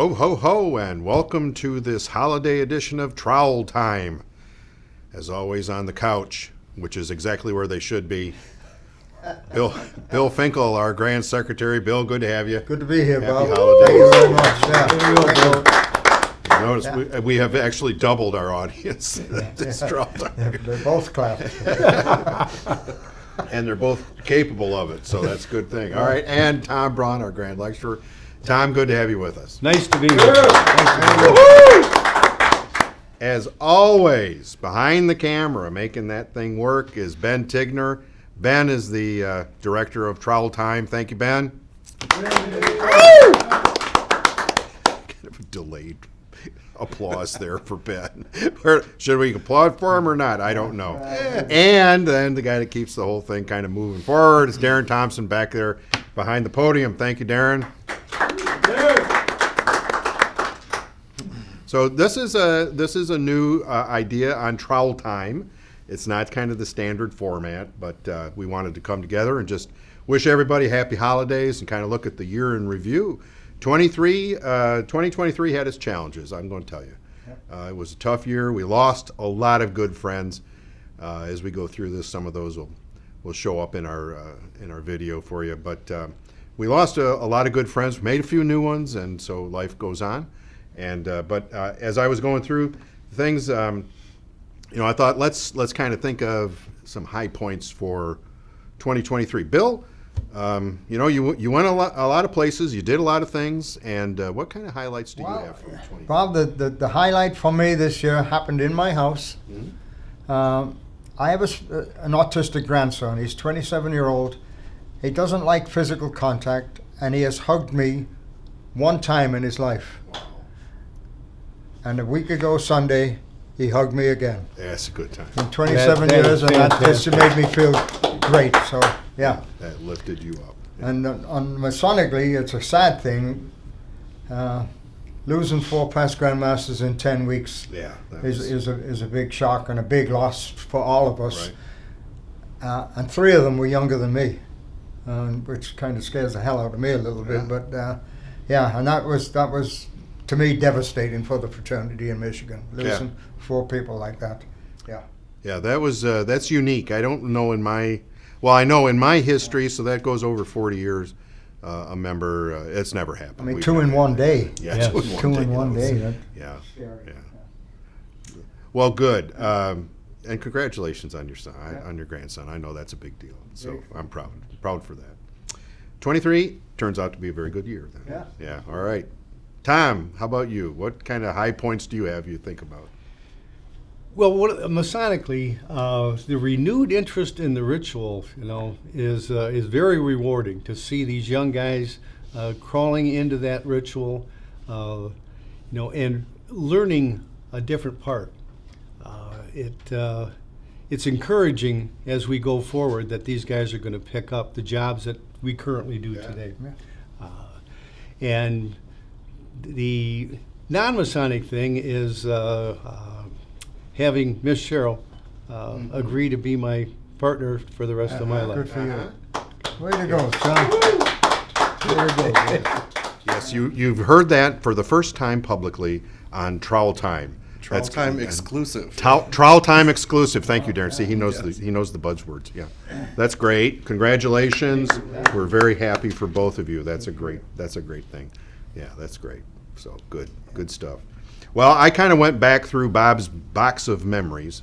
Ho, ho, ho, and welcome to this holiday edition of Trowel Time. As always, on the couch, which is exactly where they should be, Bill Finkel, our Grand Secretary. Bill, good to have you. Good to be here, Happy Bob. holidays. Thank you very much. Yeah. You notice we have actually doubled our audience. This Trowel Time. They're both clapping. And they're both capable of it, so that's a good thing. All right, and Tom Braun, our Grand Lecturer. Tom, good to have you with us. Nice to be here. As always, behind the camera, making that thing work, is Ben Tigner. Ben is the director of Trowel Time. Thank you, Ben. Kind of a delayed applause there for Ben. Should we applaud for him or not? I don't know. And then the guy that keeps the whole thing kind of moving forward is Darren Thompson back there behind the podium. Thank you, Darren. So this is a new idea on Trowel Time. It's not kind of the standard format, but we wanted to come together and just wish everybody happy holidays and kind of look at the year in review. 2023 had its challenges, I'm going to tell you. It was a tough year. We lost a lot of good friends. As we go through this, some of those will show up in our video for you. But we lost a lot of good friends, made a few new ones, and so life goes on. And but as I was going through things, I thought let's kind of think of some high points for 2023. Bill, you went a lot of places, you did a lot of things, and what kind of highlights do you have from 2023? Bob, the highlight for me this year happened in my house. Mm-hmm. I have an autistic grandson. He's 27-year-old. He doesn't like physical contact, and he has hugged me one time in his life. And a week ago Sunday, he hugged me again. Yeah, that's a good time. In 27 years, and that just made me feel great. So, yeah. That lifted you up. Yeah. And on Masonically, it's a sad thing. Losing 4 past grandmasters in 10 weeks is a big shock and a big loss for all of us. Right. And 3 of them were younger than me, which kind of scares the hell out of me a little bit. But and that was to me devastating for the fraternity in Michigan, losing 4 people like that. Yeah, that was that's unique. I don't know I know in my history, so that goes over 40 years. A member, it's never happened. I mean, 2 in one day. Yeah, 2 in one day. Yeah. Well, good. And congratulations on your son, on your grandson. I know that's a big deal. So I'm proud for that. 23 turns out to be a very good year then. Yeah. All right. Tom, how about you? What kind of high points do you think about? Well, Masonically, the renewed interest in the ritual, is very rewarding to see these young guys crawling into that ritual, and learning a different part. It's encouraging as we go forward that these guys are going to pick up the jobs that we currently do today. And the non-Masonic thing is having Miss Cheryl agree to be my partner for the rest of my life. Good for you. Way to go, son. Way to go. Yes, you've heard that for the first time publicly on Trowel Time. Trowel Time exclusive. Trowel Time exclusive. Thank you, Darren. See, he knows the buzzwords. Yeah, that's great. Congratulations. We're very happy for both of you. That's a great thing. Yeah, that's great. So good stuff. Well, I kind of went back through Bob's box of memories.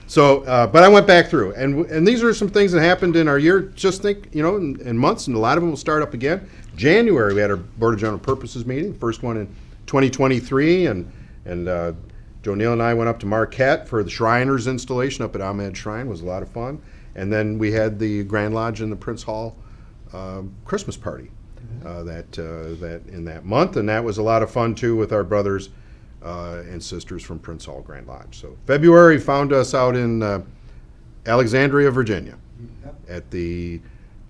So, but I went back through, and these are some things that happened in our year. Just think, in months, and a lot of them will start up again. January, we had our Board of General Purposes meeting, first one in 2023, and Joe Neal and I went up to Marquette for the Shriners installation up at Ahmed Shrine. It was a lot of fun. And then we had the Grand Lodge in the Prince Hall Christmas party that in that month, and that was a lot of fun too with our brothers and sisters from Prince Hall Grand Lodge. So February found us out in Alexandria, Virginia, at the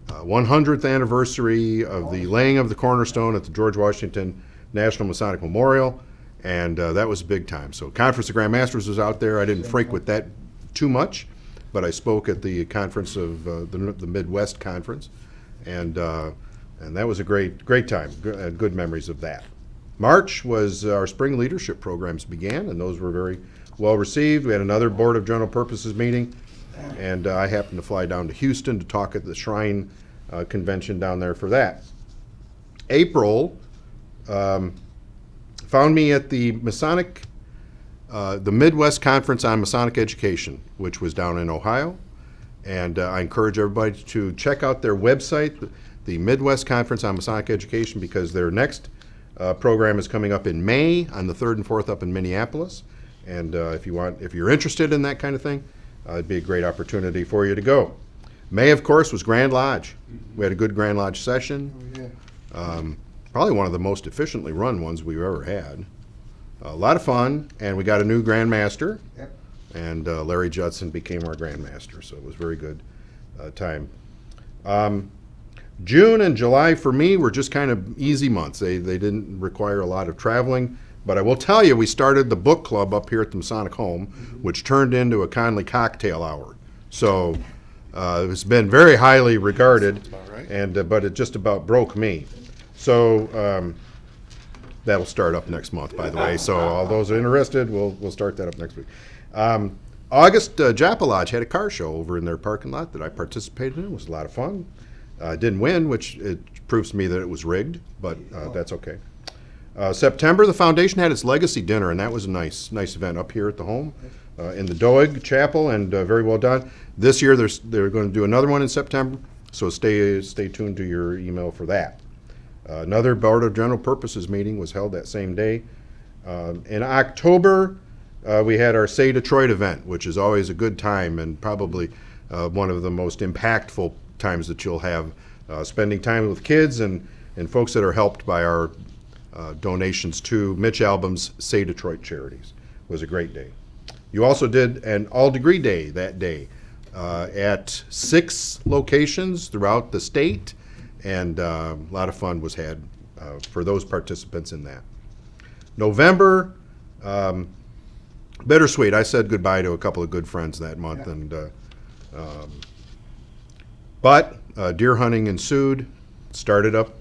100th anniversary of the laying of the cornerstone at the George Washington National Masonic Memorial, and that was a big time. So Conference of Grand Masters was out there. I didn't frequent that too much, but I spoke at the conference of the Midwest Conference, and that was a great time. Good memories of that. March was our spring leadership programs began, and those were very well received. We had another Board of General Purposes meeting, and I happened to fly down to Houston to talk at the Shrine Convention down there for that. April found me at the the Midwest Conference on Masonic Education, which was down in Ohio. And I encourage everybody to check out their website, the Midwest Conference on Masonic Education, because their next program is coming up in May on the 3rd and 4th up in Minneapolis. And if you're interested in that kind of thing, it'd be a great opportunity for you to go. May, of course, was Grand Lodge. We had a good Grand Lodge session. Probably one of the most efficiently run ones we've ever had. A lot of fun, and we got a new Grand Master. Yep. And Larry Judson became our Grand Master, so it was a very good time. June and July for me were just kind of easy months. They didn't require a lot of traveling, but I will tell you, we started the book club up here at the Masonic Home, which turned into a Conley cocktail hour. So it's been very highly regarded, and but it just about broke me. So that'll start up next month, by the way. So all those interested, we'll start that up next week. August, Japa Lodge had a car show over in their parking lot that I participated in. It was a lot of fun. Didn't win, which it proves to me that it was rigged, but that's okay. September, the foundation had its legacy dinner, and that was a nice event up here at the home in the Doig Chapel, and very well done. This year, they're going to do another one in September, so stay tuned to your email for that. Another Board of General Purposes meeting was held that same day. In October, we had our Say Detroit event, which is always a good time and probably one of the most impactful times that you'll have, spending time with kids and folks that are helped by our donations to Mitch Album's Say Detroit Charities. It was a great day. You also did an all-degree day that day at 6 locations throughout the state, and a lot of fun was had for those participants in that. November, bittersweet. I said goodbye to a couple of good friends that month, but deer hunting ensued. Started up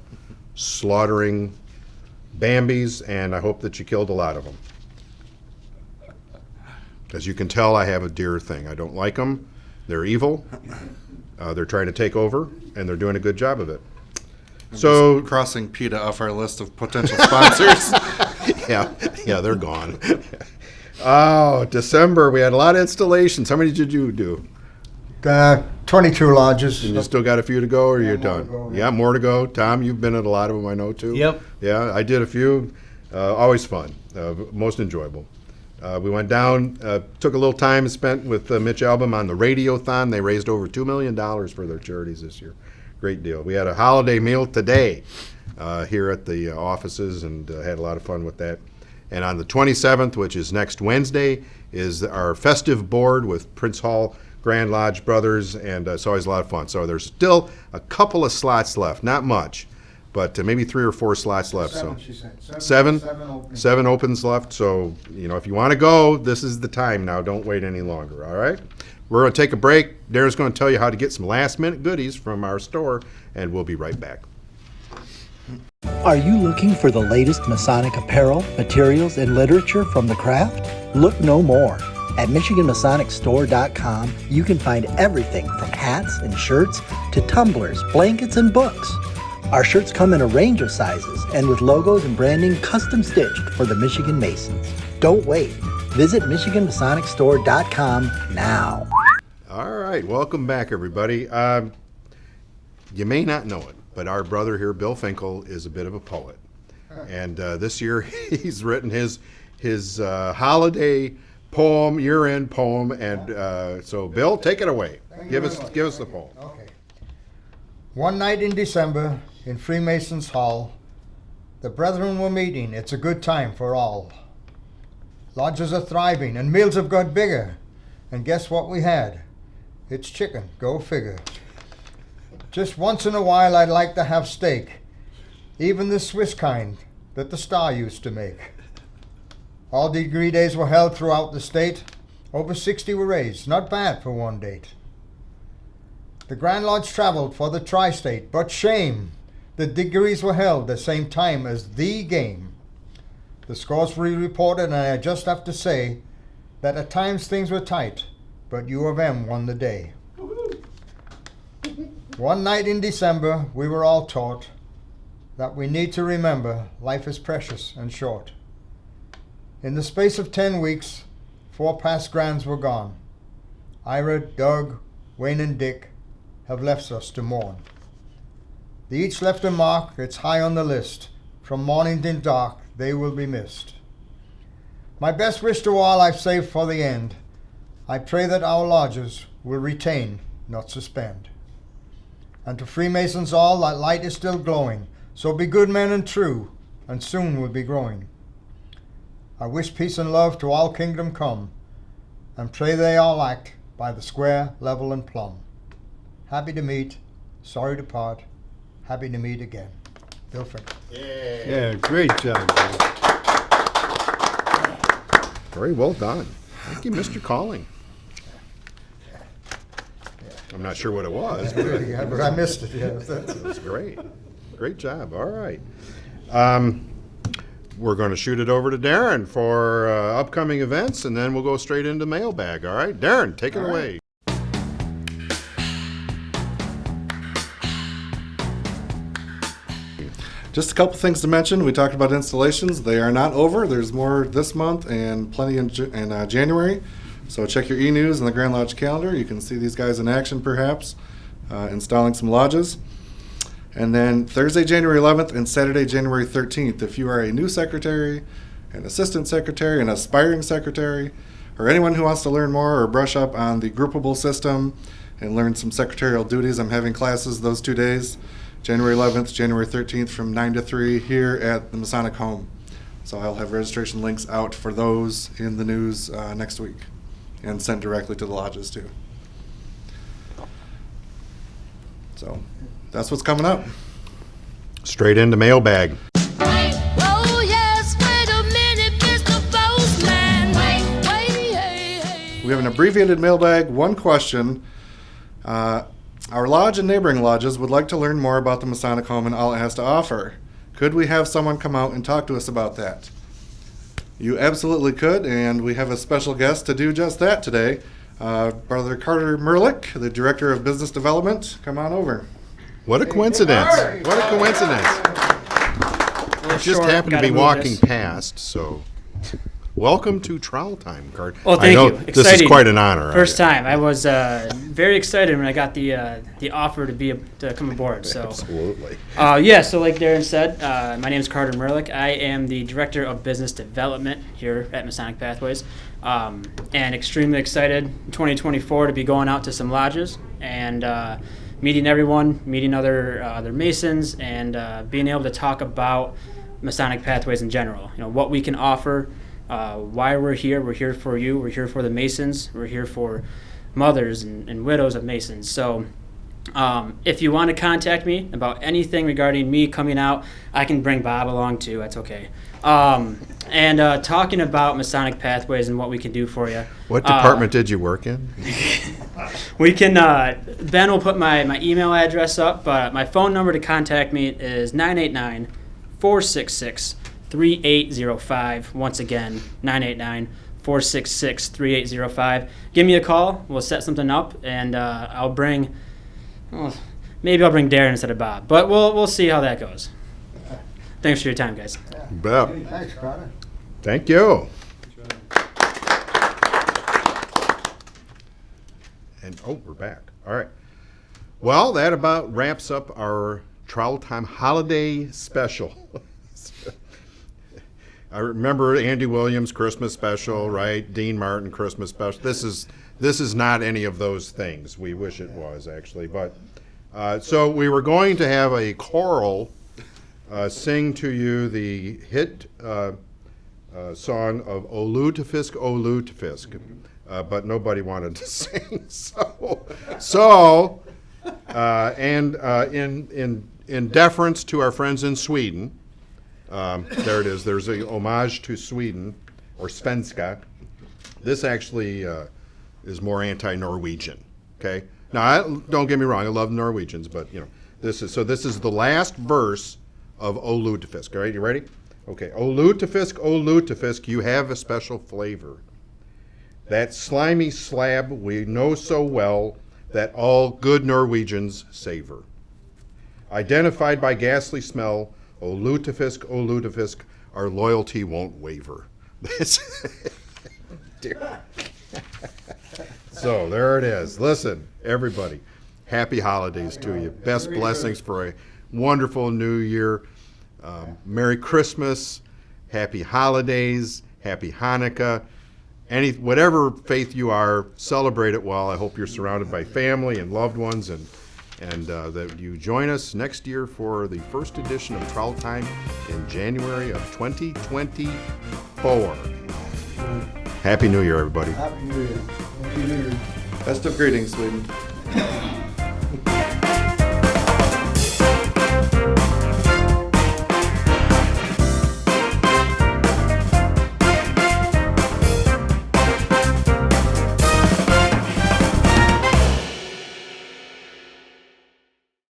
slaughtering Bambis, and I hope that you killed a lot of them. As you can tell, I have a deer thing. I don't like them. They're evil. They're trying to take over, and they're doing a good job of it. So crossing PETA off our list of potential sponsors. yeah, they're gone. Oh, December, we had a lot of installations. How many did you do? 22 lodges. And you still got a few to go, or you're done? Go, yeah, more to go. Tom, you've been at a lot of them, I know, too. Yep. Yeah, I did a few. Always fun. Most enjoyable. We went down, took a little time spent with Mitch Album on the Radiothon. They raised over $2 million for their charities this year. Great deal. We had a holiday meal today here at the offices, and had a lot of fun with that. And on the 27th, which is next Wednesday, is our festive board with Prince Hall Grand Lodge Brothers, and it's always a lot of fun. So there's still a couple of slots left, not much, but maybe 3 or 4 slots left. She said. Seven openings. 7 opens left. So, if you want to go, this is the time now. Don't wait any longer, all right? We're going to take a break. Darren's going to tell you how to get some last-minute goodies from our store, and we'll be right back. Are you looking for the latest Masonic apparel, materials, and literature from the craft? Look no more. At MichiganMasonicStore.com, you can find everything from hats and shirts to tumblers, blankets, and books. Our shirts come in a range of sizes and with logos and branding custom stitched for the Michigan Masons. Don't wait. Visit MichiganMasonicStore.com now. All right, welcome back, everybody. You may not know it, but our brother here, Bill Finkel, is a bit of a poet. And this year he's written his holiday poem, year-end poem, and so Bill, take it away. Give us the poem. Okay. One night in December in Freemasons Hall, the brethren were meeting. It's a good time for all. Lodges are thriving and meals have got bigger. And guess what we had? It's chicken, go figure. Just once in a while I'd like to have steak, even the Swiss kind that the Star used to make. All degree days were held throughout the state. Over 60 were raised, not bad for one date. The Grand Lodge traveled for the tri-state, but shame, the degrees were held the same time as the game. The scores re-reported, and I just have to say that at times things were tight, but U of M won the day. One night in December, we were all taught that we need to remember life is precious and short. In the space of 10 weeks, 4 past grands were gone. Ira, Doug, Wayne, and Dick have left us to mourn. They each left a mark, it's high on the list. From morning till dark, they will be missed. My best wish to all I've saved for the end. I pray that our lodges will retain, not suspend. And to Freemasons all, that light is still glowing. So be good men and true, and soon we'll be growing. I wish peace and love to all kingdom come, and pray they all act by the square, level, and plumb. Happy to meet, sorry to part, happy to meet again. Bill Finkel. Yeah, great job. Very well done. Thank you, Mr. Calling. I'm not sure what it was, but Yeah, but I missed it. Yeah, it was great. Great job. All right. We're going to shoot it over to Darren for upcoming events, and then we'll go straight into mailbag. All right, Darren, take it away. Just a couple things to mention. We talked about installations. They are not over. There's more this month and plenty in January. So check your e-news and the Grand Lodge calendar. You can see these guys in action, perhaps, installing some lodges. And then Thursday, January 11th and Saturday, January 13th, if you are a new secretary, an assistant secretary, an aspiring secretary, or anyone who wants to learn more or brush up on the groupable system and learn some secretarial duties, I'm having classes those 2 days, January 11th, January 13th from 9 to 3 here at the Masonic Home. So I'll have registration links out for those in the news next week and sent directly to the lodges too. So that's what's coming up. Straight into mailbag. Oh yes, wait a minute, Mr. Postman. Wait, hey. We have an abbreviated mailbag, one question. Our lodge and neighboring lodges would like to learn more about the Masonic Home and all it has to offer. Could we have someone come out and talk to us about that? You absolutely could, and we have a special guest to do just that today. Brother Carter Merlick, the Director of Business Development. Come on over. What a coincidence. What a coincidence. I just happened to be walking past, so welcome to Trowel Time, Cart. Well, I thank know you. This is Exciting. quite an honor. First time. I was very excited when I got the offer to come aboard. So Absolutely. so like Darren said, my name is Carter Merlick. I am the Director of Business Development here at Masonic Pathways, and extremely excited in 2024 to be going out to some lodges and meeting everyone, meeting other Masons, and being able to talk about Masonic Pathways in general. You know, what we can offer. Why we're here. We're here for you. We're here for the Masons. We're here for mothers and widows of Masons. So if you want to contact me about anything regarding me coming out, I can bring Bob along too. That's okay. And talking about Masonic Pathways and what we can do for you. What department did you work in? We can, Ben will put my email address up, but my phone number to contact me is 989-466-3805. Once again, 989-466-3805. Give me a call. We'll set something up, and maybe I'll bring Darren instead of Bob, but we'll see how that goes. Thanks for your time, guys. Beth. Thanks, Carter. Thank you. And we're back. All right. Well, that about wraps up our Trowel Time holiday special. I remember Andy Williams' Christmas special, right? Dean Martin Christmas special. This is not any of those things. We wish it was, actually. But so we were going to have a choral sing to you the hit song of O Lutefisk, O Lutefisk, but nobody wanted to sing. In deference to our friends in Sweden. There it is. There's a homage to Sweden, or Svenska. This actually is more anti-Norwegian. Okay. Now, don't get me wrong. I love Norwegians, but this is the last verse of O Lutefisk. All right, you ready? Okay, O lutefisk, you have a special flavor. That slimy slab we know so well that all good Norwegians savor. Identified by ghastly smell, O lutefisk, our loyalty won't waver. So there it is. Listen, everybody, happy holidays to you. Best blessings for a wonderful new year. Merry Christmas, happy holidays, happy Hanukkah. Whatever faith you are, celebrate it well. I hope you're surrounded by family and loved ones, and that you join us next year for the first edition of Trowel Time in January of 2024. Happy New Year, everybody. Happy New Year. Happy New Year. Best of greetings, Sweden.